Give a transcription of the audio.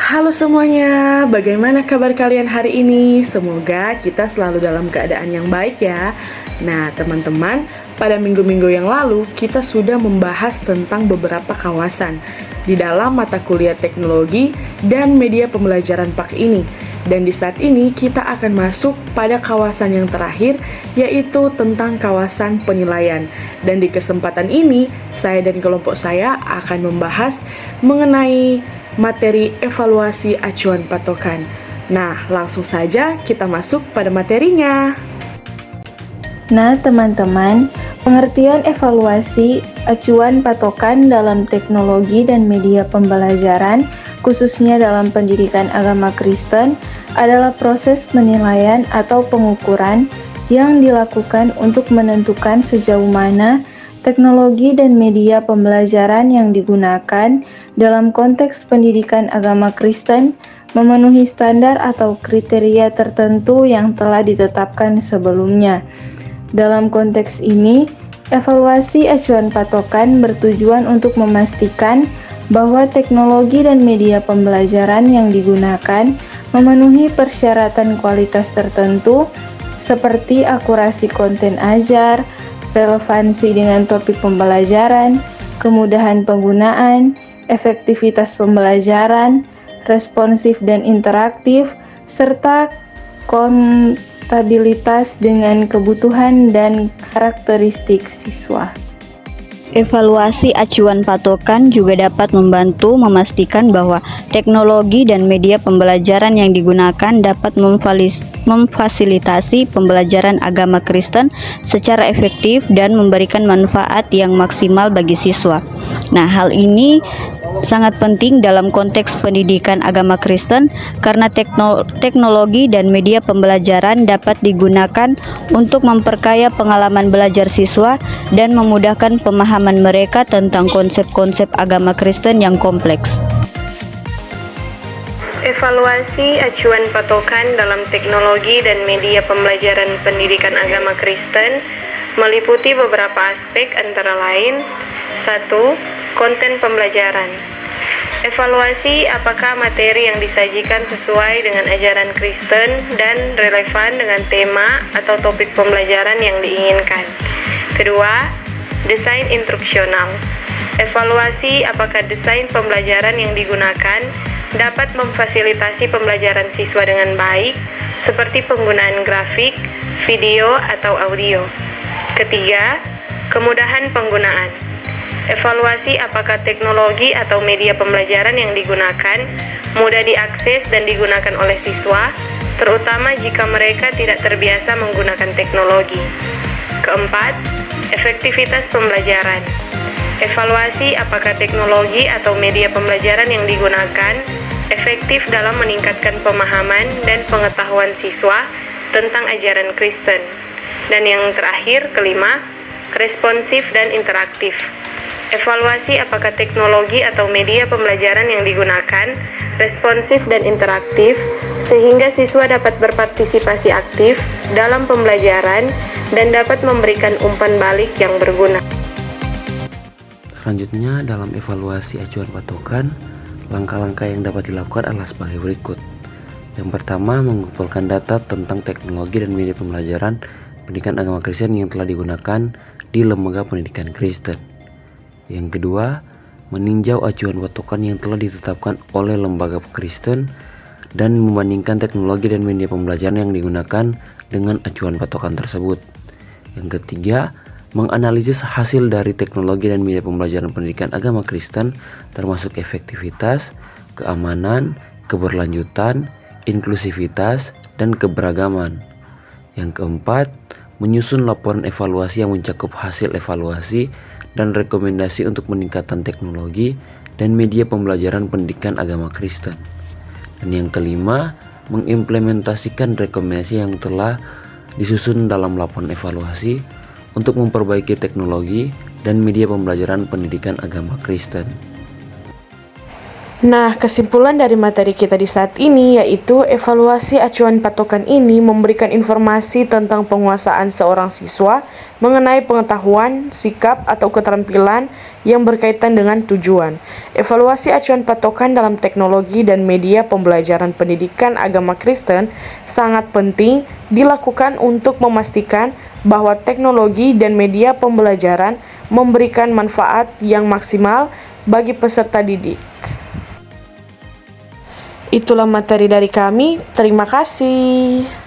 Halo semuanya, bagaimana kabar kalian hari ini? Semoga kita selalu dalam keadaan yang baik ya. Nah teman-teman, pada minggu-minggu yang lalu kita sudah membahas tentang beberapa kawasan di dalam mata kuliah teknologi dan media pembelajaran PAK ini. Dan di saat ini kita akan masuk pada kawasan yang terakhir, yaitu tentang kawasan penilaian. Dan di kesempatan ini, saya dan kelompok saya akan membahas mengenai materi evaluasi acuan patokan. Nah, langsung saja kita masuk pada materinya. Nah, teman-teman, pengertian evaluasi acuan patokan dalam teknologi dan media pembelajaran, khususnya dalam pendidikan agama Kristen, adalah proses penilaian atau pengukuran yang dilakukan untuk menentukan sejauh mana teknologi dan media pembelajaran yang digunakan dalam konteks pendidikan agama Kristen memenuhi standar atau kriteria tertentu yang telah ditetapkan sebelumnya. Dalam konteks ini, evaluasi acuan patokan bertujuan untuk memastikan bahwa teknologi dan media pembelajaran yang digunakan memenuhi persyaratan kualitas tertentu seperti akurasi konten ajar, relevansi dengan topik pembelajaran, kemudahan penggunaan, efektivitas pembelajaran, responsif dan interaktif, serta kompatibilitas dengan kebutuhan dan karakteristik siswa. Evaluasi acuan patokan juga dapat membantu memastikan bahwa teknologi dan media pembelajaran yang digunakan dapat memfasilitasi pembelajaran agama Kristen secara efektif dan memberikan manfaat yang maksimal bagi siswa. Nah, hal ini sangat penting dalam konteks pendidikan agama Kristen karena teknologi dan media pembelajaran dapat digunakan untuk memperkaya pengalaman belajar siswa dan memudahkan pemahaman mereka tentang konsep-konsep agama Kristen yang kompleks. Evaluasi acuan patokan dalam teknologi dan media pembelajaran pendidikan agama Kristen meliputi beberapa aspek antara lain: 1. Konten pembelajaran. Evaluasi apakah materi yang disajikan sesuai dengan ajaran Kristen dan relevan dengan tema atau topik pembelajaran yang diinginkan. Kedua, desain instruksional. Evaluasi apakah desain pembelajaran yang digunakan dapat memfasilitasi pembelajaran siswa dengan baik, seperti penggunaan grafik, video, atau audio. Ketiga, kemudahan penggunaan. Evaluasi apakah teknologi atau media pembelajaran yang digunakan mudah diakses dan digunakan oleh siswa, terutama jika mereka tidak terbiasa menggunakan teknologi. Keempat, efektivitas pembelajaran. Evaluasi apakah teknologi atau media pembelajaran yang digunakan efektif dalam meningkatkan pemahaman dan pengetahuan siswa tentang ajaran Kristen. Dan yang terakhir, kelima, responsif dan interaktif. Evaluasi apakah teknologi atau media pembelajaran yang digunakan responsif dan interaktif sehingga siswa dapat berpartisipasi aktif dalam pembelajaran dan dapat memberikan umpan balik yang berguna. Selanjutnya, dalam evaluasi acuan patokan, langkah-langkah yang dapat dilakukan adalah sebagai berikut. Yang pertama, mengumpulkan data tentang teknologi dan media pembelajaran pendidikan agama Kristen yang telah digunakan di lembaga pendidikan Kristen. Yang kedua, meninjau acuan patokan yang telah ditetapkan oleh lembaga Kristen dan membandingkan teknologi dan media pembelajaran yang digunakan dengan acuan patokan tersebut. Yang ketiga, menganalisis hasil dari teknologi dan media pembelajaran pendidikan agama Kristen termasuk efektivitas, keamanan, keberlanjutan, inklusivitas, dan keberagaman. Yang keempat, menyusun laporan evaluasi yang mencakup hasil evaluasi dan rekomendasi untuk peningkatan teknologi dan media pembelajaran pendidikan agama Kristen. Dan yang kelima, mengimplementasikan rekomendasi yang telah disusun dalam laporan evaluasi untuk memperbaiki teknologi dan media pembelajaran pendidikan agama Kristen. Nah, kesimpulan dari materi kita di saat ini yaitu evaluasi acuan patokan ini memberikan informasi tentang penguasaan seorang siswa mengenai pengetahuan, sikap, atau keterampilan yang berkaitan dengan tujuan. Evaluasi acuan patokan dalam teknologi dan media pembelajaran pendidikan agama Kristen sangat penting dilakukan untuk memastikan bahwa teknologi dan media pembelajaran memberikan manfaat yang maksimal bagi peserta didik. Itulah materi dari kami. Terima kasih.